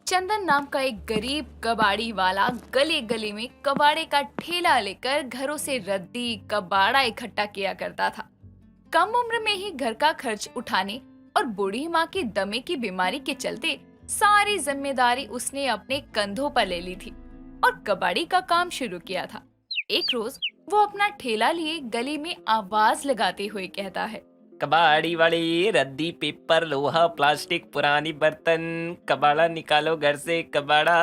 चंदन नाम का एक गरीब कबाड़ी वाला गली गली में कबाड़े का ठेला लेकर घरों से रद्दी कबाड़ा इकट्ठा किया करता था। कम उम्र में ही घर का खर्च उठाने और बूढ़ी माँ की दमे की बीमारी के चलते सारी जिम्मेदारी उसने अपने कंधों पर ले ली थी और कबाड़ी का काम शुरू किया था। एक रोज वो अपना ठेला लिए गली में आवाज लगाते हुए कहता है, कबाड़ी वाली रद्दी पेपर लोहा प्लास्टिक पुरानी बर्तन कबाड़ा निकालो घर से कबाड़ा।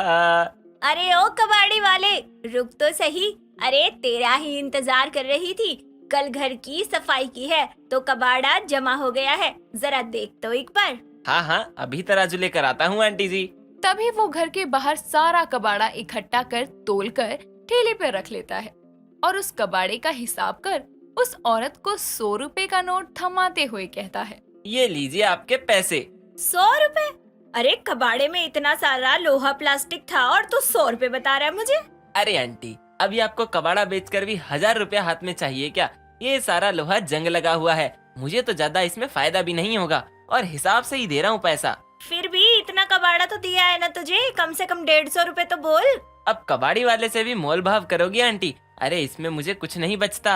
अरे ओ कबाड़ी वाले, रुक तो सही। अरे तेरा ही इंतजार कर रही थी। कल घर की सफाई की है तो कबाड़ा जमा हो गया है, जरा देख तो एक बार। हाँ हाँ, अभी तराजू लेकर आता हूँ आंटी जी। तभी वो घर के बाहर सारा कबाड़ा इकट्ठा कर तोल कर ठेले पर रख लेता है और उस कबाड़े का हिसाब कर उस औरत को 100 रुपए का नोट थमाते हुए कहता है, ये लीजिए आपके पैसे। 100 रुपए? अरे कबाड़े में इतना सारा लोहा प्लास्टिक था और तू 100 रुपए बता रहा है मुझे? अरे आंटी, अभी आपको कबाड़ा बेचकर भी 1000 रुपया हाथ में चाहिए क्या? ये सारा लोहा जंग लगा हुआ है, मुझे तो ज्यादा इसमें फायदा भी नहीं होगा और हिसाब से ही दे रहा हूँ पैसा। फिर भी इतना कबाड़ा तो दिया है ना तुझे, कम से कम 150 रुपए तो बोल। अब कबाड़ी वाले से भी मोल भाव करोगी आंटी? अरे इसमें मुझे कुछ नहीं बचता।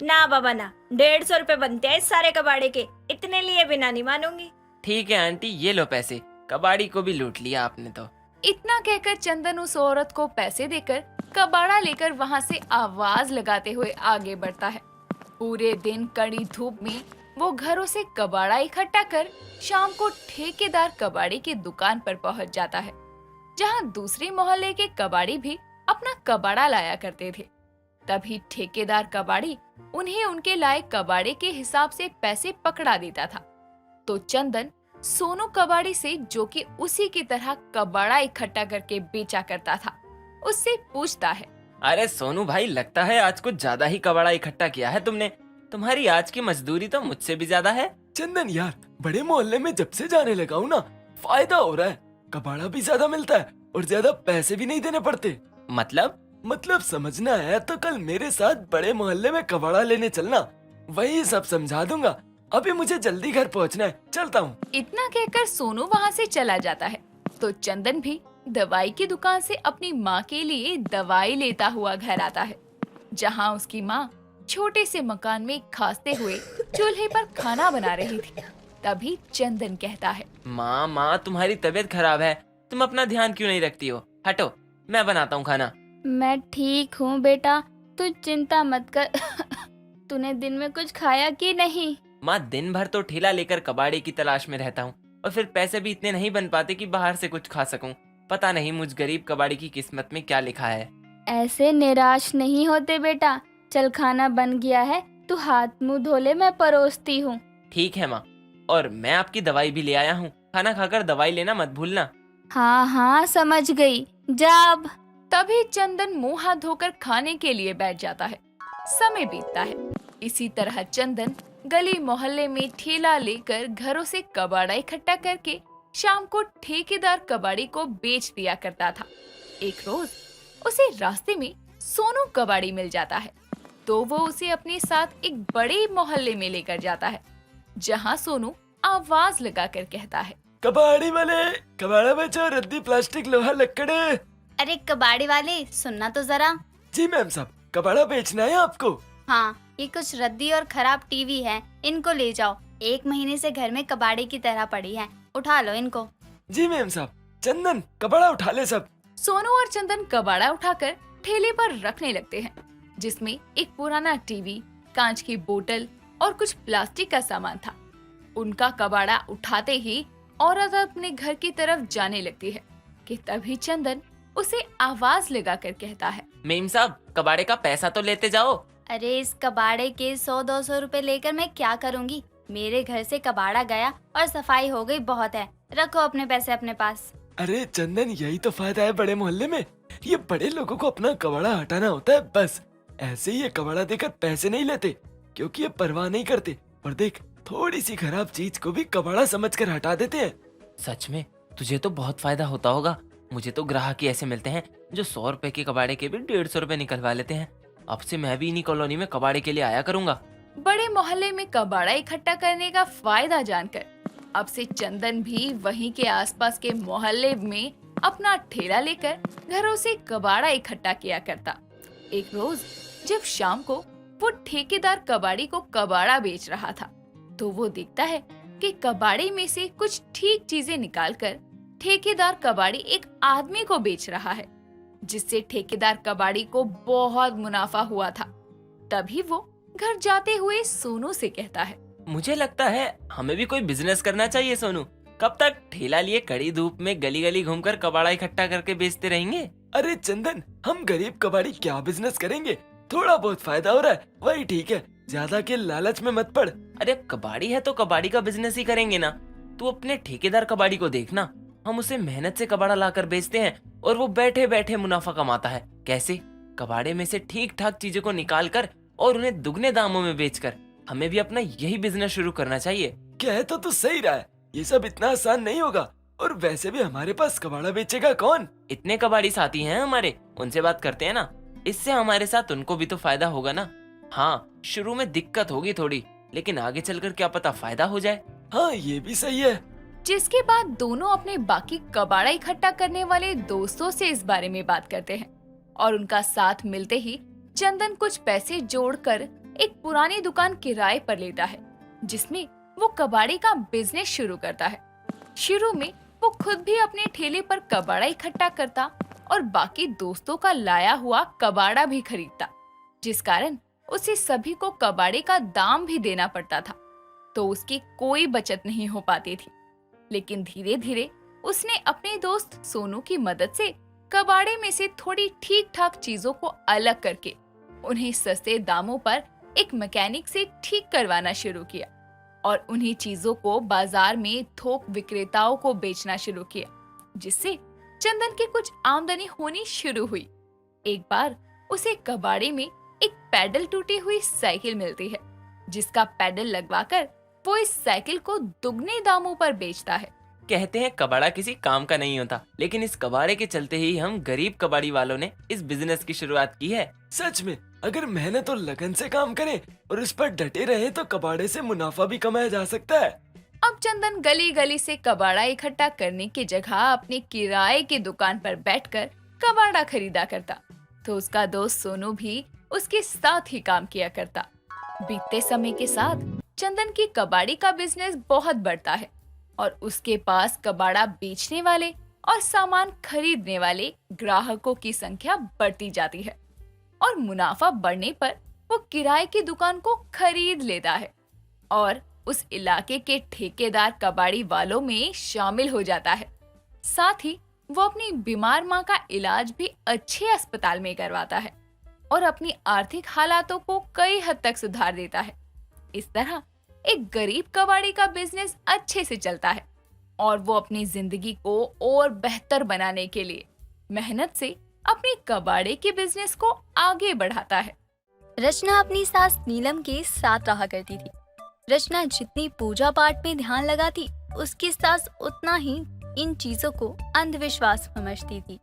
ना बाबा ना, 150 रुपए बनते हैं इस सारे कबाड़े के, इतने लिए बिना नहीं मानूंगी। ठीक है आंटी, ये लो पैसे। कबाड़ी को भी लूट लिया आपने तो। इतना कहकर चंदन उस औरत को पैसे देकर कबाड़ा लेकर वहाँ से आवाज लगाते हुए आगे बढ़ता है। पूरे दिन कड़ी धूप में वो घरों से कबाड़ा इकट्ठा कर शाम को ठेकेदार कबाड़ी की दुकान पर पहुँच जाता है, जहाँ दूसरे मोहल्ले के कबाड़ी भी अपना कबाड़ा लाया करते थे। तभी ठेकेदार कबाड़ी उन्हें उनके लाए कबाड़े के हिसाब से पैसे पकड़ा देता था। तो चंदन सोनू कबाड़ी से, जो कि उसी की तरह कबाड़ा इकट्ठा करके बेचा करता था, उससे पूछता है, अरे सोनू भाई, लगता है आज कुछ ज्यादा ही कबाड़ा इकट्ठा किया है तुमने। तुम्हारी आज की मजदूरी तो मुझसे भी ज्यादा है। चंदन यार, बड़े मोहल्ले में जब से जाने लगा हूँ ना, फायदा हो रहा है। कबाड़ा भी ज्यादा मिलता है और ज्यादा पैसे भी नहीं देने पड़ते। मतलब समझना है तो कल मेरे साथ बड़े मोहल्ले में कबाड़ा लेने चलना, वही सब समझा दूंगा। अभी मुझे जल्दी घर पहुंचना है, चलता हूँ। इतना कहकर सोनू वहाँ से चला जाता है। तो चंदन भी दवाई की दुकान से अपनी माँ के लिए दवाई लेता हुआ घर आता है, जहाँ उसकी माँ छोटे से मकान में खांसते हुए चूल्हे पर खाना बना रही थी। तभी चंदन कहता है, माँ तुम्हारी तबीयत खराब है, तुम अपना ध्यान क्यों नहीं रखती हो? हटो, मैं बनाता हूँ खाना। मैं ठीक हूँ बेटा, तू चिंता मत कर। तूने दिन में कुछ खाया कि नहीं? माँ, दिन भर तो ठेला लेकर कबाड़े की तलाश में रहता हूँ और फिर पैसे भी इतने नहीं बन पाते कि बाहर से कुछ खा सकूं। पता नहीं मुझ गरीब कबाड़ी की किस्मत में क्या लिखा है। ऐसे निराश नहीं होते बेटा, चल खाना बन गया है, तू हाथ मुंह धो ले, मैं परोसती हूँ। ठीक है माँ, और मैं आपकी दवाई भी ले आया हूँ। खाना खाकर दवाई लेना मत भूलना। हाँ हाँ समझ गई, जा अब। तभी चंदन मुंह हाथ धोकर खाने के लिए बैठ जाता है। समय बीतता है। इसी तरह चंदन गली मोहल्ले में ठेला लेकर घरों से कबाड़ा इकट्ठा करके शाम को ठेकेदार कबाड़ी को बेच दिया करता था। एक रोज उसे रास्ते में सोनू कबाड़ी मिल जाता है, तो वो उसे अपने साथ एक बड़े मोहल्ले में लेकर जाता है, जहाँ सोनू आवाज लगाकर कहता है, कबाड़ी वाले, कबाड़ा बेचो, रद्दी प्लास्टिक लोहा लकड़े। अरे कबाड़ी वाले, सुनना तो जरा। जी मैम साहब, कबाड़ा बेचना है आपको? हाँ, ये कुछ रद्दी और खराब टीवी है, इनको ले जाओ। 1 महीने से घर में कबाड़े की तरह पड़ी है, उठा लो इनको। जी मैम साहब। चंदन, कबाड़ा उठा ले सब। सोनू और चंदन कबाड़ा उठाकर ठेले पर रखने लगते हैं, जिसमें एक पुराना टीवी, कांच की बोतल और कुछ प्लास्टिक का सामान था। उनका कबाड़ा उठाते ही औरत अपने घर की तरफ जाने लगती है कि तभी चंदन उसे आवाज लगाकर कहता है, मेम साहब, कबाड़े का पैसा तो लेते जाओ। अरे इस कबाड़े के 100-200 रुपए लेकर मैं क्या करूँगी? मेरे घर से कबाड़ा गया और सफाई हो गई, बहुत है। रखो अपने पैसे अपने पास। अरे चंदन, यही तो फायदा है बड़े मोहल्ले में। ये बड़े लोगों को अपना कबाड़ा हटाना होता है बस। ऐसे ही ये कबाड़ा देकर पैसे नहीं लेते, क्योंकि ये परवाह नहीं करते। और देख, थोड़ी सी खराब चीज को भी कबाड़ा समझकर हटा देते हैं। सच में तुझे तो बहुत फायदा होता होगा। मुझे तो ग्राहक ही ऐसे मिलते हैं जो 100 रुपए के कबाड़े के भी 150 रुपए निकलवा लेते हैं। अब से मैं भी इन्हीं कॉलोनी में कबाड़े के लिए आया करूंगा। बड़े मोहल्ले में कबाड़ा इकट्ठा करने का फायदा जानकर अब से चंदन भी वहीं के आसपास के मोहल्ले में अपना ठेला लेकर घरों से कबाड़ा इकट्ठा किया करता। एक रोज जब शाम को वो ठेकेदार कबाड़ी को कबाड़ा बेच रहा था, तो वो देखता है कि कबाड़ी में से कुछ ठीक चीजें निकालकर ठेकेदार कबाड़ी एक आदमी को बेच रहा है, जिससे ठेकेदार कबाड़ी को बहुत मुनाफा हुआ था। तभी वो घर जाते हुए सोनू से कहता है, मुझे लगता है हमें भी कोई बिजनेस करना चाहिए सोनू। कब तक ठेला लिए कड़ी धूप में गली गली घूमकर कबाड़ा इकट्ठा करके बेचते रहेंगे? अरे चंदन, हम गरीब कबाड़ी क्या बिजनेस करेंगे? थोड़ा बहुत फायदा हो रहा है वही ठीक है, ज्यादा के लालच में मत पड़। अरे कबाड़ी है तो कबाड़ी का बिजनेस ही करेंगे ना। तू अपने ठेकेदार कबाड़ी को देखना, हम उसे मेहनत से कबाड़ा लाकर बेचते हैं और वो बैठे बैठे मुनाफा कमाता है। कैसे? कबाड़े में से ठीक ठाक चीजों को निकाल कर और उन्हें दुगने दामों में बेचकर। हमें भी अपना यही बिजनेस शुरू करना चाहिए। कह तो तू सही रहा है, ये सब इतना आसान नहीं होगा, और वैसे भी हमारे पास कबाड़ा बेचेगा कौन? इतने कबाड़ी साथी हैं हमारे, उनसे बात करते हैं ना। इससे हमारे साथ उनको भी तो फायदा होगा ना। हाँ, शुरू में दिक्कत होगी थोड़ी, लेकिन आगे चलकर क्या पता फायदा हो जाए। हाँ, ये भी सही है। जिसके बाद दोनों अपने बाकी कबाड़ा इकट्ठा करने वाले दोस्तों से इस बारे में बात करते हैं, और उनका साथ मिलते ही चंदन कुछ पैसे जोड़कर एक पुरानी दुकान किराए पर लेता है, जिसमें वो कबाड़ी का बिजनेस शुरू करता है। शुरू में वो खुद भी अपने ठेले पर कबाड़ा इकट्ठा करता और बाकी दोस्तों का लाया हुआ कबाड़ा भी खरीदता, जिस कारण उसे सभी को कबाड़े का दाम भी देना पड़ता था, तो उसकी कोई बचत नहीं हो पाती थी। लेकिन धीरे धीरे उसने अपने दोस्त सोनू की मदद से कबाड़े में से थोड़ी ठीक ठाक चीजों को अलग करके उन्हें सस्ते दामों पर एक मैकेनिक से ठीक करवाना शुरू किया, और उन्हीं चीजों को बाजार में थोक विक्रेताओं को बेचना शुरू किया, जिससे चंदन की कुछ आमदनी होनी शुरू हुई। एक बार उसे कबाड़े में एक पैडल टूटी हुई साइकिल मिलती है, जिसका पैडल लगवाकर वो इस साइकिल को दुगने दामों पर बेचता है। कहते हैं कबाड़ा किसी काम का नहीं होता, लेकिन इस कबाड़े के चलते ही हम गरीब कबाड़ी वालों ने इस बिजनेस की शुरुआत की है। सच में, अगर मेहनत और लगन से काम करें और इस पर डटे रहे तो कबाड़े से मुनाफा भी कमाया जा सकता है। अब चंदन गली गली से कबाड़ा इकट्ठा करने की जगह अपने किराए की दुकान पर बैठकर कबाड़ा खरीदा करता, तो उसका दोस्त सोनू भी उसके साथ ही काम किया करता। बीतते समय के साथ चंदन की कबाड़ी का बिजनेस बहुत बढ़ता है, और उसके पास कबाड़ा बेचने वाले और सामान खरीदने वाले ग्राहकों की संख्या बढ़ती जाती है, और मुनाफा बढ़ने पर वो किराए की दुकान को खरीद लेता है और उस इलाके के ठेकेदार कबाड़ी वालों में शामिल हो जाता है। साथ ही वो अपनी बीमार माँ का इलाज भी अच्छे अस्पताल में करवाता है और अपनी आर्थिक हालातों को कई हद तक सुधार देता है। इस तरह एक गरीब कबाड़ी का बिजनेस अच्छे से चलता है, और वो अपनी जिंदगी को और बेहतर बनाने के लिए मेहनत से अपने कबाड़े के बिजनेस को आगे बढ़ाता है। रचना अपनी सास नीलम के साथ रहा करती थी। रचना जितनी पूजा पाठ में ध्यान लगाती, उसकी सास उतना ही इन चीजों को अंधविश्वास समझती थी।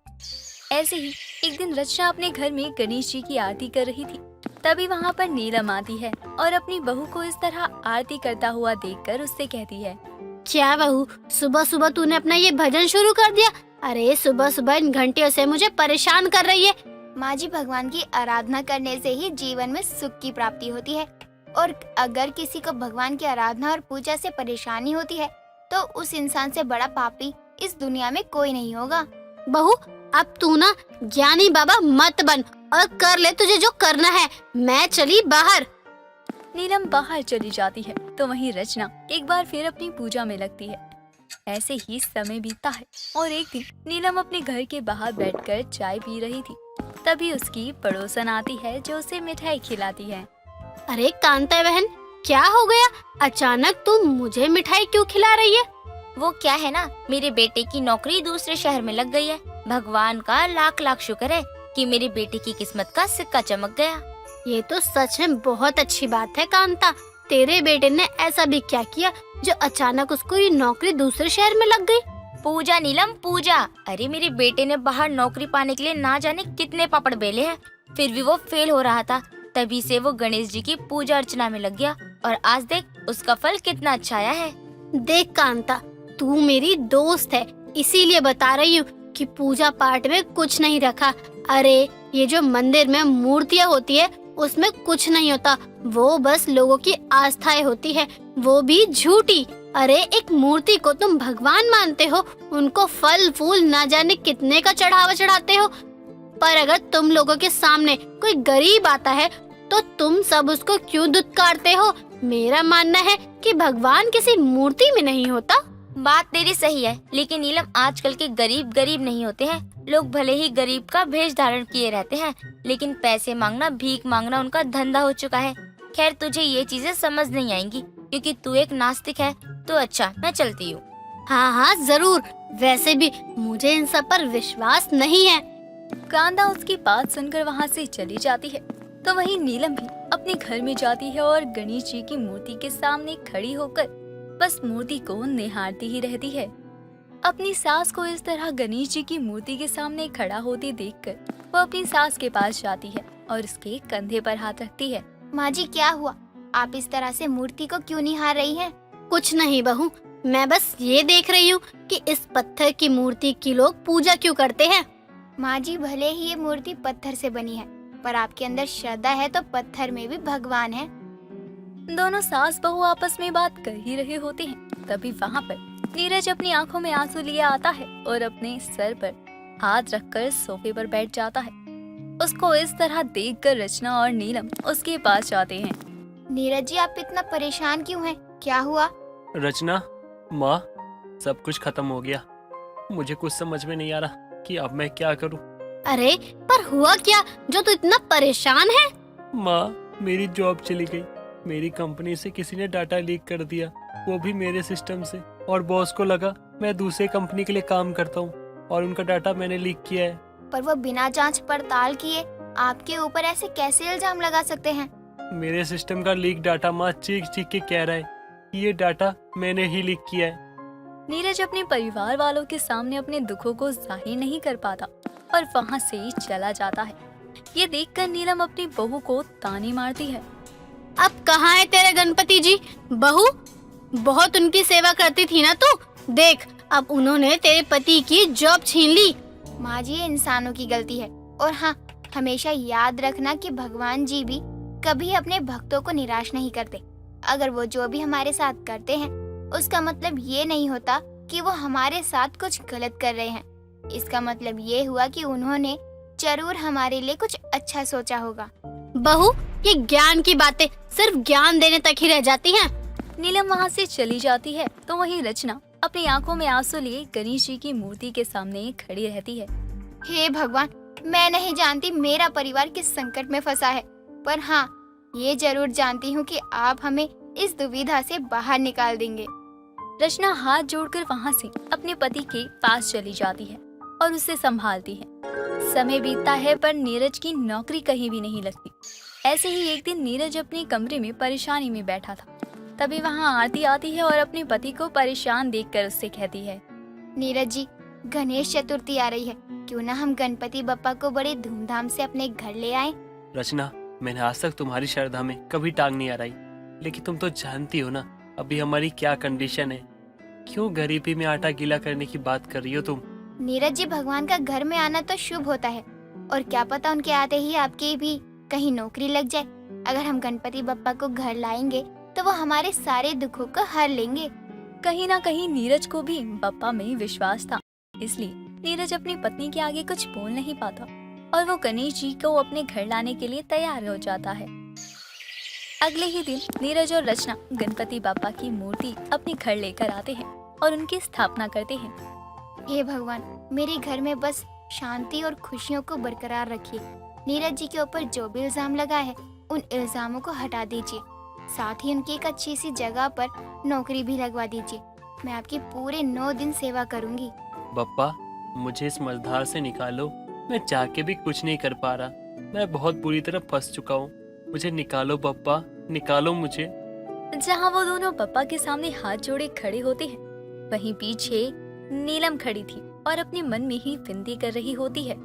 ऐसे ही एक दिन रचना अपने घर में गणेश जी की आरती कर रही थी। तभी वहाँ पर नीलम आती है और अपनी बहू को इस तरह आरती करता हुआ देखकर उससे कहती है, क्या बहू, सुबह सुबह तूने अपना ये भजन शुरू कर दिया? अरे सुबह सुबह इन घंटियों से मुझे परेशान कर रही है। माँ जी, भगवान की आराधना करने से ही जीवन में सुख की प्राप्ति होती है, और अगर किसी को भगवान की आराधना और पूजा से परेशानी होती है तो उस इंसान से बड़ा पापी इस दुनिया में कोई नहीं होगा। बहू, अब तू ना ज्ञानी बाबा मत बन और कर ले तुझे जो करना है। मैं चली बाहर। नीलम बाहर चली जाती है तो वहीं रचना एक बार फिर अपनी पूजा में लगती है। ऐसे ही समय बीतता है और एक दिन नीलम अपने घर के बाहर बैठकर चाय पी रही थी। तभी उसकी पड़ोसन आती है जो उसे मिठाई खिलाती है। अरे कांता बहन, क्या हो गया? अचानक तुम मुझे मिठाई क्यों खिला रही है? वो क्या है ना, मेरे बेटे की नौकरी दूसरे शहर में लग गई है। भगवान का लाख लाख शुक्र है कि मेरे बेटे की किस्मत का सिक्का चमक गया। ये तो सच में बहुत अच्छी बात है कांता। तेरे बेटे ने ऐसा भी क्या किया जो अचानक उसको ये नौकरी दूसरे शहर में लग गई? पूजा नीलम, पूजा। अरे मेरे बेटे ने बाहर नौकरी पाने के लिए ना जाने कितने पापड़ बेले हैं, फिर भी वो फेल हो रहा था। तभी से वो गणेश जी की पूजा अर्चना में लग गया, और आज देख उसका फल कितना अच्छा आया है। देख कांता, तू मेरी दोस्त है, इसीलिए बता रही हूँ कि पूजा पाठ में कुछ नहीं रखा। अरे ये जो मंदिर में मूर्तियाँ होती है उसमें कुछ नहीं होता, वो बस लोगों की आस्थाएं होती है, वो भी झूठी। अरे एक मूर्ति को तुम भगवान मानते हो, उनको फल फूल ना जाने कितने का चढ़ावा चढ़ाते हो, पर अगर तुम लोगों के सामने कोई गरीब आता है तो तुम सब उसको क्यों दुत्कारते हो? मेरा मानना है कि भगवान किसी मूर्ति में नहीं होता। बात तेरी सही है, लेकिन नीलम आजकल के गरीब गरीब नहीं होते हैं। लोग भले ही गरीब का भेष धारण किए रहते हैं, लेकिन पैसे मांगना, भीख मांगना उनका धंधा हो चुका है। खैर तुझे ये चीजें समझ नहीं आएंगी क्योंकि तू एक नास्तिक है। तो अच्छा, मैं चलती हूँ। हाँ हाँ जरूर, वैसे भी मुझे इन सब पर विश्वास नहीं है। कांता उसकी बात सुनकर वहाँ से चली जाती है तो वहीं नीलम भी अपने घर में जाती है और गणेश जी की मूर्ति के सामने खड़ी होकर बस मूर्ति को निहारती ही रहती है। अपनी सास को इस तरह गणेश जी की मूर्ति के सामने खड़ा होते देखकर वो अपनी सास के पास जाती है और उसके कंधे पर हाथ रखती है। माँ जी क्या हुआ? आप इस तरह से मूर्ति को क्यों निहार रही हैं? कुछ नहीं बहू, मैं बस ये देख रही हूँ कि इस पत्थर की मूर्ति की लोग पूजा क्यों करते हैं। माँ जी भले ही ये मूर्ति पत्थर से बनी है, पर आपके अंदर श्रद्धा है तो पत्थर में भी भगवान है। दोनों सास बहू आपस में बात कर ही रहे होते हैं, तभी वहाँ पर नीरज अपनी आंखों में आंसू लिए आता है और अपने सर पर हाथ रखकर सोफे पर बैठ जाता है। उसको इस तरह देखकर रचना और नीलम उसके पास जाते हैं। नीरज जी आप इतना परेशान क्यों हैं? क्या हुआ? रचना, माँ, सब कुछ खत्म हो गया। मुझे कुछ समझ में नहीं आ रहा कि अब मैं क्या करूँ। अरे पर हुआ क्या जो तू इतना परेशान है? माँ, मेरी जॉब चली गई। मेरी कंपनी से किसी ने डाटा लीक कर दिया, वो भी मेरे सिस्टम से, और बॉस को लगा मैं दूसरे कंपनी के लिए काम करता हूँ और उनका डाटा मैंने लीक किया है। पर वो बिना जांच पड़ताल किए आपके ऊपर ऐसे कैसे इल्जाम लगा सकते हैं? मेरे सिस्टम का लीक डाटा माँ चीख चीख के कह रहा है कि ये डाटा मैंने ही लीक किया है। नीरज अपने परिवार वालों के सामने अपने दुखों को जाहिर नहीं कर पाता और वहाँ से ही चला जाता है। ये देखकर नीलम अपनी बहू को ताने मारती है। अब कहाँ है तेरे गणपति जी? बहू, बहुत उनकी सेवा करती थी ना तू, देख अब उन्होंने तेरे पति की जॉब छीन ली। माँ जी ये इंसानों की गलती है, और हाँ हमेशा याद रखना कि भगवान जी भी कभी अपने भक्तों को निराश नहीं करते। अगर वो जो भी हमारे साथ करते हैं उसका मतलब ये नहीं होता कि वो हमारे साथ कुछ गलत कर रहे हैं। इसका मतलब ये हुआ कि उन्होंने जरूर हमारे लिए कुछ अच्छा सोचा होगा। बहू, ये ज्ञान की बातें सिर्फ ज्ञान देने तक ही रह जाती हैं। नीलम वहाँ से चली जाती है तो वहीं रचना अपनी आंखों में आंसू लिए गणेश जी की मूर्ति के सामने खड़ी रहती है। हे भगवान, मैं नहीं जानती मेरा परिवार किस संकट में फंसा है, पर हाँ ये जरूर जानती हूँ कि आप हमें इस दुविधा से बाहर निकाल देंगे। रचना हाथ जोड़कर वहाँ से अपने पति के पास चली जाती है और उसे संभालती है। समय बीतता है पर नीरज की नौकरी कहीं भी नहीं लगती। ऐसे ही एक दिन नीरज अपने कमरे में परेशानी में बैठा था, तभी वहाँ आरती आती है और अपने पति को परेशान देखकर उससे कहती है, नीरज जी गणेश चतुर्थी आ रही है, क्यों ना हम गणपति बप्पा को बड़े धूमधाम से अपने घर ले आए। रचना, मैंने आज तक तुम्हारी श्रद्धा में कभी टांग नहीं अड़ाई, लेकिन तुम तो जानती हो ना अभी हमारी क्या कंडीशन है। क्यों गरीबी में आटा गीला करने की बात कर रही हो तुम? नीरज जी भगवान का घर में आना तो शुभ होता है, और क्या पता उनके आते ही आपकी भी कहीं नौकरी लग जाए। अगर हम गणपति बप्पा को घर लाएंगे तो वो हमारे सारे दुखों को हर लेंगे। कहीं ना कहीं नीरज को भी बप्पा में विश्वास था, इसलिए नीरज अपनी पत्नी के आगे कुछ बोल नहीं पाता और वो गणेश जी को अपने घर लाने के लिए तैयार हो जाता है। अगले ही दिन नीरज और रचना गणपति बप्पा की मूर्ति अपने घर लेकर आते हैं और उनकी स्थापना करते हैं। हे भगवान, मेरे घर में बस शांति और खुशियों को बरकरार रखिए। नीरज जी के ऊपर जो भी इल्जाम लगा है उन इल्जामों को हटा दीजिए, साथ ही उनकी एक अच्छी सी जगह पर नौकरी भी लगवा दीजिए। मैं आपकी पूरे 9 दिन सेवा करूंगी। बप्पा, मुझे इस मझधार से निकालो, मैं चाह के भी कुछ नहीं कर पा रहा। मैं बहुत बुरी तरह फंस चुका हूँ, मुझे निकालो बप्पा, निकालो मुझे। जहाँ वो दोनों बप्पा के सामने हाथ जोड़े खड़े होते हैं, वहीं पीछे नीलम खड़ी थी और अपने मन में ही विनती कर रही होती है।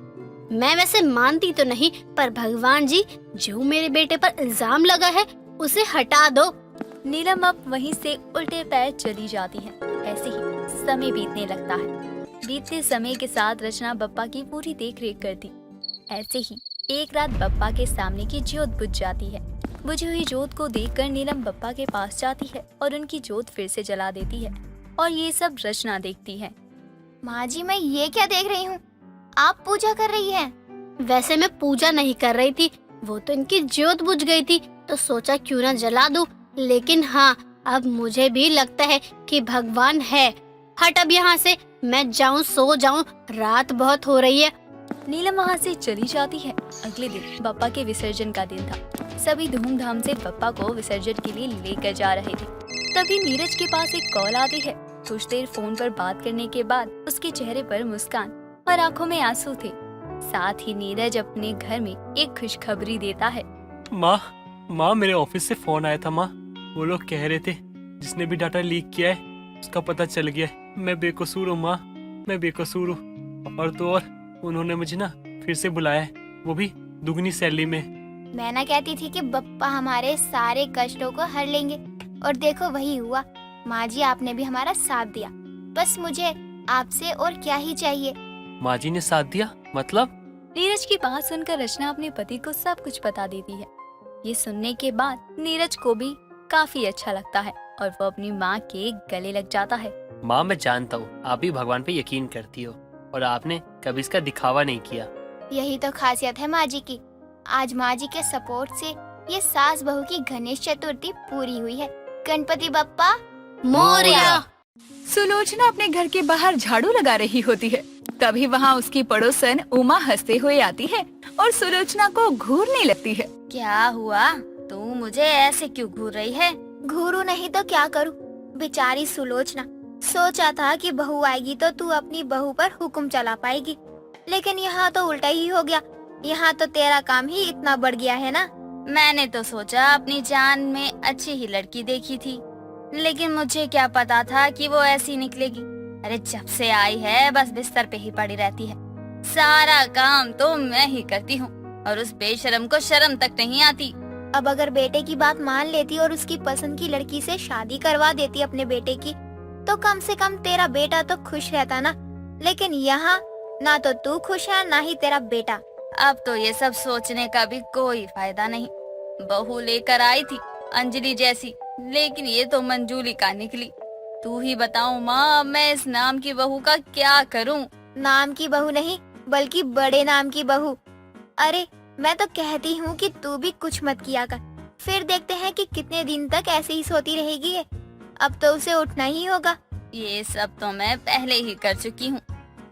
मैं वैसे मानती तो नहीं, पर भगवान जी जो मेरे बेटे पर इल्जाम लगा है उसे हटा दो। नीलम अब वहीं से उल्टे पैर चली जाती है। ऐसे ही समय बीतने लगता है। बीतते समय के साथ रचना बप्पा की पूरी देख रेख करती। ऐसे ही एक रात बप्पा के सामने की ज्योत बुझ जाती है। बुझी हुई ज्योत को देखकर नीलम बप्पा के पास जाती है और उनकी ज्योत फिर से जला देती है और ये सब रचना देखती है। माँ जी, मैं ये क्या देख रही हूँ? आप पूजा कर रही हैं। वैसे मैं पूजा नहीं कर रही थी, वो तो इनकी ज्योत बुझ गई थी तो सोचा क्यों ना जला दूं। लेकिन हाँ, अब मुझे भी लगता है कि भगवान है। हट अब यहाँ से, मैं जाऊँ सो जाऊँ, रात बहुत हो रही है। नीलम वहाँ से चली जाती है। अगले दिन बप्पा के विसर्जन का दिन था। सभी धूमधाम से बप्पा को विसर्जन के लिए लेकर जा रहे थे। तभी नीरज के पास एक कॉल आती है। कुछ देर फोन पर बात करने के बाद उसके चेहरे पर मुस्कान और आंखों में आंसू थे। साथ ही नीरज अपने घर में एक खुशखबरी देता है। माँ, मेरे ऑफिस से फोन आया था माँ। वो लोग कह रहे थे जिसने भी डाटा लीक किया है उसका पता चल गया है। मैं बेकसूर हूँ माँ, मैं बेकसूर हूँ। और तो और उन्होंने मुझे ना फिर से बुलाया है, वो भी दुगनी सैलरी में। मैं ना कहती थी कि बप्पा हमारे सारे कष्टों को हर लेंगे, और देखो वही हुआ। माँ जी, आपने भी हमारा साथ दिया। बस मुझे आपसे और क्या ही चाहिए। माँ जी ने साथ दिया मतलब? नीरज की बात सुनकर रचना अपने पति को सब कुछ बता देती है। ये सुनने के बाद नीरज को भी काफी अच्छा लगता है और वो अपनी माँ के गले लग जाता है। माँ, मैं जानता हूँ आप भी भगवान पे यकीन करती हो और आपने कभी इसका दिखावा नहीं किया। यही तो खासियत है माँ जी की। आज माँ जी के सपोर्ट से ये सास बहू की गणेश चतुर्थी पूरी हुई है। गणपति बप्पा मोरया। सुलोचना अपने घर के बाहर झाड़ू लगा रही होती है। तभी वहाँ उसकी पड़ोसन उमा हंसते हुए आती है और सुलोचना को घूरने लगती है। क्या हुआ? तू मुझे ऐसे क्यों घूर रही है? घूरू नहीं तो क्या करूँ? बेचारी सुलोचना। सोचा था कि बहू आएगी तो तू अपनी बहू पर हुक्म चला पाएगी, लेकिन यहाँ तो उल्टा ही हो गया। यहाँ तो तेरा काम ही इतना बढ़ गया है ना। मैंने तो सोचा अपनी जान में अच्छी ही लड़की देखी थी, लेकिन मुझे क्या पता था कि वो ऐसी निकलेगी। अरे जब से आई है बस बिस्तर पे ही पड़ी रहती है। सारा काम तो मैं ही करती हूँ और उस बेशरम को शर्म तक नहीं आती। अब अगर बेटे की बात मान लेती और उसकी पसंद की लड़की से शादी करवा देती अपने बेटे की, तो कम से कम तेरा बेटा तो खुश रहता ना। लेकिन यहाँ ना तो तू खुश है ना ही तेरा बेटा। अब तो ये सब सोचने का भी कोई फायदा नहीं। बहू लेकर आई थी अंजलि जैसी, लेकिन ये तो मंजूली का निकली। तू ही बताओ माँ, मैं इस नाम की बहू का क्या करूँ? नाम की बहू नहीं, बल्कि बड़े नाम की बहू। अरे मैं तो कहती हूँ कि तू भी कुछ मत किया कर, फिर देखते हैं कि कितने दिन तक ऐसे ही सोती रहेगी ये। अब तो उसे उठना ही होगा। ये सब तो मैं पहले ही कर चुकी हूँ,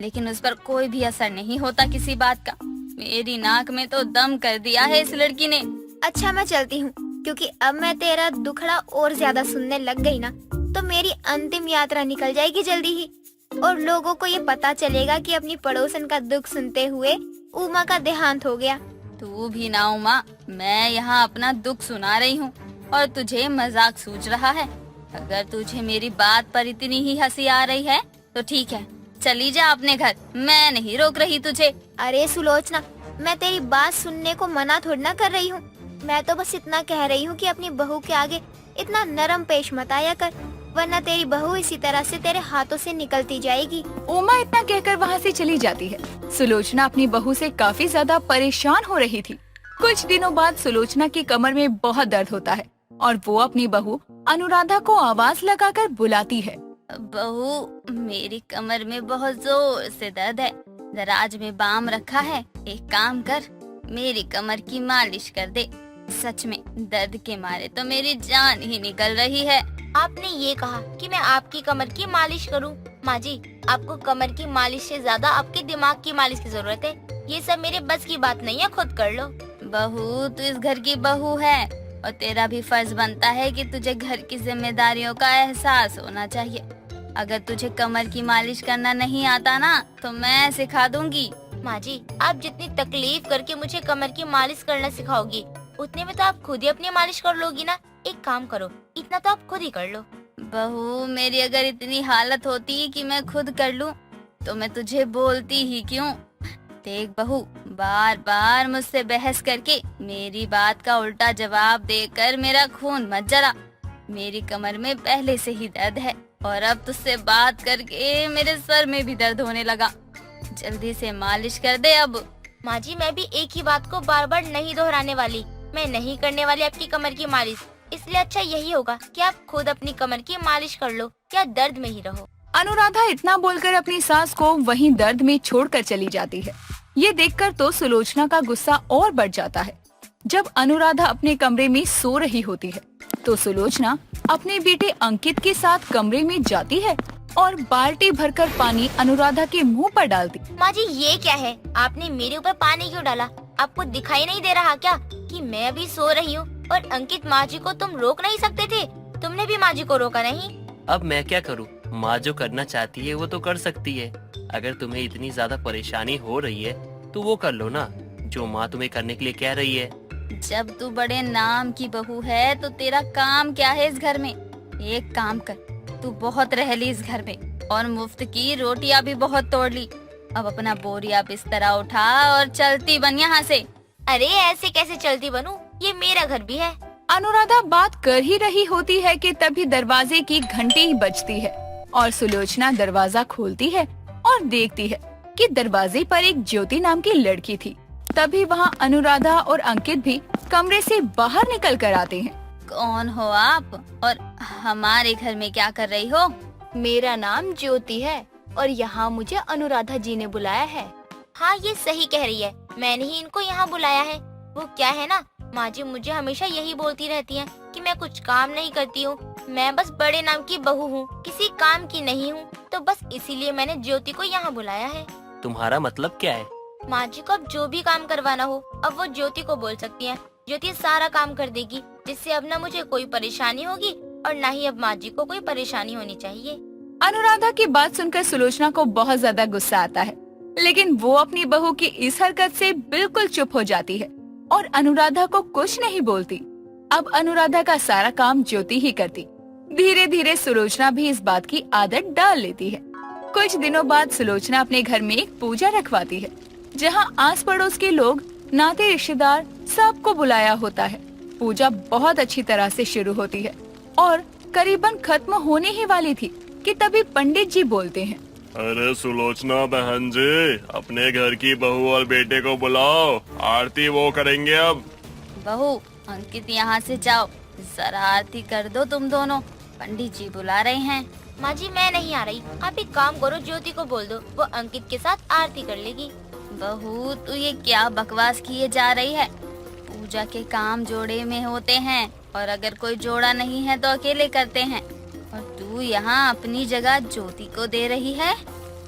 लेकिन उस पर कोई भी असर नहीं होता किसी बात का। मेरी नाक में तो दम कर दिया है इस लड़की ने। अच्छा मैं चलती हूँ, क्योंकि अब मैं तेरा दुखड़ा और ज्यादा सुनने लग गई ना, तो मेरी अंतिम यात्रा निकल जाएगी जल्दी ही, और लोगों को ये पता चलेगा कि अपनी पड़ोसन का दुख सुनते हुए उमा का देहांत हो गया। तू भी ना उमा, मैं यहाँ अपना दुख सुना रही हूँ और तुझे मजाक सूझ रहा है। अगर तुझे मेरी बात पर इतनी ही हंसी आ रही है तो ठीक है, चली जा अपने घर, मैं नहीं रोक रही तुझे। अरे सुलोचना, मैं तेरी बात सुनने को मना थोड़ी ना कर रही हूँ। मैं तो बस इतना कह रही हूँ कि अपनी बहू के आगे इतना नरम पेश मत आया कर, वरना तेरी बहू इसी तरह से तेरे हाथों से निकलती जाएगी। उमा इतना कहकर वहाँ से चली जाती है। सुलोचना अपनी बहू से काफी ज्यादा परेशान हो रही थी। कुछ दिनों बाद सुलोचना की कमर में बहुत दर्द होता है और वो अपनी बहू अनुराधा को आवाज लगाकर बुलाती है। बहू, मेरी कमर में बहुत जोर से दर्द है, दराज में बाम रखा है, एक काम कर, मेरी कमर की मालिश कर दे। सच में दर्द के मारे तो मेरी जान ही निकल रही है। आपने ये कहा कि मैं आपकी कमर की मालिश करूं। माँ जी, आपको कमर की मालिश से ज्यादा आपके दिमाग की मालिश की जरूरत है। ये सब मेरे बस की बात नहीं है, खुद कर लो। बहू, तू इस घर की बहू है और तेरा भी फर्ज बनता है कि तुझे घर की जिम्मेदारियों का एहसास होना चाहिए। अगर तुझे कमर की मालिश करना नहीं आता ना तो मैं सिखा दूंगी। माँ जी, आप जितनी तकलीफ करके मुझे कमर की मालिश करना सिखाओगी, उतने में तो आप खुद ही अपनी मालिश कर लोगी ना। एक काम करो, इतना तो आप खुद ही कर लो। बहू, मेरी अगर इतनी हालत होती कि मैं खुद कर लूं तो मैं तुझे बोलती ही क्यों। देख बहू, बार बार मुझसे बहस करके मेरी बात का उल्टा जवाब देकर मेरा खून मत जला। मेरी कमर में पहले से ही दर्द है, और अब तुझसे बात करके मेरे सर में भी दर्द होने लगा। जल्दी से मालिश कर दे अब। माँ जी, मैं भी एक ही बात को बार बार नहीं दोहराने वाली। मैं नहीं करने वाली आपकी कमर की मालिश, इसलिए अच्छा यही होगा कि आप खुद अपनी कमर की मालिश कर लो या दर्द में ही रहो। अनुराधा इतना बोलकर अपनी सास को वहीं दर्द में छोड़कर चली जाती है। ये देखकर तो सुलोचना का गुस्सा और बढ़ जाता है। जब अनुराधा अपने कमरे में सो रही होती है तो सुलोचना अपने बेटे अंकित के साथ कमरे में जाती है और बाल्टी भरकर पानी अनुराधा के मुंह पर डालती। माँ जी, ये क्या है? आपने मेरे ऊपर पानी क्यों डाला? आपको दिखाई नहीं दे रहा क्या कि मैं अभी सो रही हूँ? और अंकित, माँ जी को तुम रोक नहीं सकते थे? तुमने भी माँ जी को रोका नहीं? अब मैं क्या करूँ? माँ जो करना चाहती है वो तो कर सकती है। अगर तुम्हें इतनी ज्यादा परेशानी हो रही है तो वो कर लो ना, जो माँ तुम्हें करने के लिए कह रही है। जब तू बड़े नाम की बहू है तो तेरा काम क्या है इस घर में? एक काम कर, तू बहुत रह ली इस घर में और मुफ्त की रोटियां भी बहुत तोड़ ली। अब अपना बोरिया बिस्तरा उठा और चलती बन यहाँ से। अरे ऐसे कैसे चलती बनूं? ये मेरा घर भी है। अनुराधा बात कर ही रही होती है कि तभी दरवाजे की घंटी बजती है और सुलोचना दरवाजा खोलती है और देखती है कि दरवाजे पर एक ज्योति नाम की लड़की थी। तभी वहाँ अनुराधा और अंकित भी कमरे से बाहर निकल कर आते हैं। कौन हो आप और हमारे घर में क्या कर रही हो? मेरा नाम ज्योति है और यहाँ मुझे अनुराधा जी ने बुलाया है। हाँ, ये सही कह रही है, मैंने ही इनको यहाँ बुलाया है। वो क्या है ना, माँ जी मुझे हमेशा यही बोलती रहती हैं कि मैं कुछ काम नहीं करती हूँ, मैं बस बड़े नाम की बहू हूँ, किसी काम की नहीं हूँ। तो बस इसीलिए मैंने ज्योति को यहाँ बुलाया है। तुम्हारा मतलब क्या है? माँ जी को अब जो भी काम करवाना हो अब वो ज्योति को बोल सकती हैं। ज्योति सारा काम कर देगी, जिससे अब न मुझे कोई परेशानी होगी और न ही अब माँ जी को कोई परेशानी होनी चाहिए। अनुराधा की बात सुनकर सुलोचना को बहुत ज्यादा गुस्सा आता है, लेकिन वो अपनी बहू की इस हरकत से बिल्कुल चुप हो जाती है और अनुराधा को कुछ नहीं बोलती। अब अनुराधा का सारा काम ज्योति ही करती। धीरे धीरे सुलोचना भी इस बात की आदत डाल लेती है। कुछ दिनों बाद सुलोचना अपने घर में एक पूजा रखवाती है, जहाँ आस पड़ोस के लोग, नाते रिश्तेदार सबको बुलाया होता है। पूजा बहुत अच्छी तरह से शुरू होती है और करीबन खत्म होने ही वाली थी कि तभी पंडित जी बोलते हैं, अरे सुलोचना बहन जी, अपने घर की बहू और बेटे को बुलाओ, आरती वो करेंगे अब। बहू, अंकित यहाँ से जाओ, जरा आरती कर दो तुम दोनों, पंडित जी बुला रहे हैं। माँ जी मैं नहीं आ रही, आप एक काम करो, ज्योति को बोल दो, वो अंकित के साथ आरती कर लेगी। बहू, तू ये क्या बकवास किए जा रही है? पूजा के काम जोड़े में होते हैं और अगर कोई जोड़ा नहीं है तो अकेले करते हैं, और तू यहाँ अपनी जगह ज्योति को दे रही है।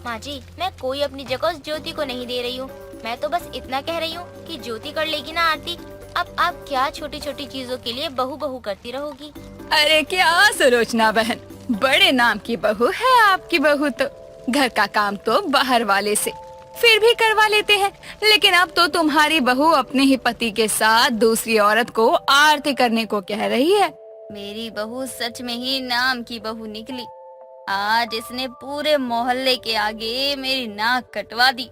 माँ जी, मैं कोई अपनी जगह उस ज्योति को नहीं दे रही हूँ, मैं तो बस इतना कह रही हूँ कि ज्योति कर लेगी ना आरती। अब आप क्या छोटी छोटी चीजों के लिए बहू बहू करती रहोगी? अरे क्या सुलोचना बहन, बड़े नाम की बहू है आपकी बहू तो। घर का काम तो बाहर वाले से फिर भी करवा लेते हैं, लेकिन अब तो तुम्हारी बहू अपने ही पति के साथ दूसरी औरत को आरती करने को कह रही है। मेरी बहू सच में ही नाम की बहू निकली। आज इसने पूरे मोहल्ले के आगे मेरी नाक कटवा दी।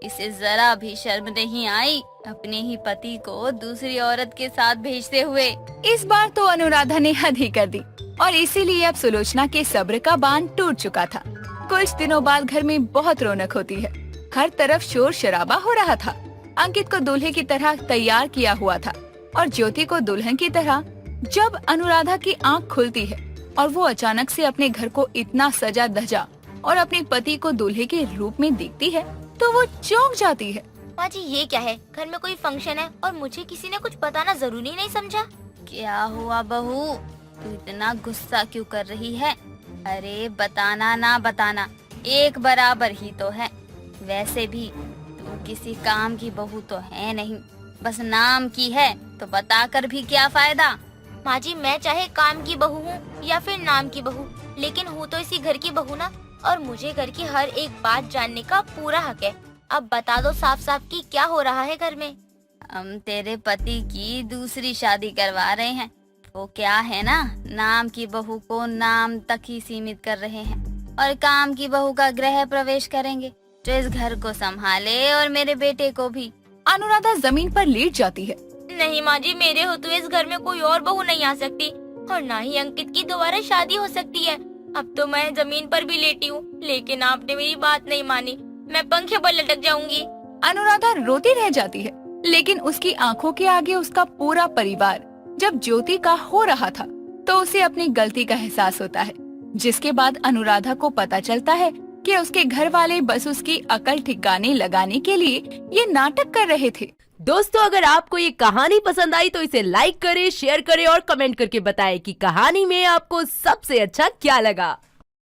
इसे जरा भी शर्म नहीं आई अपने ही पति को दूसरी औरत के साथ भेजते हुए। इस बार तो अनुराधा ने हद ही कर दी और इसीलिए अब सुलोचना के सब्र का बांध टूट चुका था। कुछ दिनों बाद घर में बहुत रौनक होती है। हर तरफ शोर शराबा हो रहा था। अंकित को दूल्हे की तरह तैयार किया हुआ था और ज्योति को दुल्हन की तरह। जब अनुराधा की आंख खुलती है और वो अचानक से अपने घर को इतना सजा धजा और अपने पति को दूल्हे के रूप में देखती है तो वो चौंक जाती है। माँ जी ये क्या है, घर में कोई फंक्शन है और मुझे किसी ने कुछ बताना जरूरी नहीं समझा? क्या हुआ बहू, तू इतना गुस्सा क्यों कर रही है? अरे बताना ना बताना एक बराबर ही तो है। वैसे भी तू किसी काम की बहू तो है नहीं, बस नाम की है, तो बताकर भी क्या फायदा। माँ जी मैं चाहे काम की बहू हूँ या फिर नाम की बहू, लेकिन हूँ तो इसी घर की बहू ना, और मुझे घर की हर एक बात जानने का पूरा हक है। अब बता दो साफ साफ कि क्या हो रहा है घर में। हम तेरे पति की दूसरी शादी करवा रहे हैं। वो क्या है ना, नाम की बहू को नाम तक ही सीमित कर रहे हैं और काम की बहू का गृह प्रवेश करेंगे जो इस घर को संभाले और मेरे बेटे को भी। अनुराधा जमीन पर लेट जाती है। नहीं माँ जी, मेरे होते हुए इस घर में कोई और बहू नहीं आ सकती और ना ही अंकित की दोबारा शादी हो सकती है। अब तो मैं जमीन पर भी लेटी हूँ, लेकिन आपने मेरी बात नहीं मानी। मैं पंखे पर लटक जाऊंगी। अनुराधा रोती रह जाती है, लेकिन उसकी आंखों के आगे उसका पूरा परिवार जब ज्योति का हो रहा था तो उसे अपनी गलती का एहसास होता है, जिसके बाद अनुराधा को पता चलता है कि उसके घर वाले बस उसकी अकल ठिकाने लगाने के लिए ये नाटक कर रहे थे। दोस्तों, अगर आपको ये कहानी पसंद आई तो इसे लाइक करें, शेयर करें और कमेंट करके बताएं कि कहानी में आपको सबसे अच्छा क्या लगा।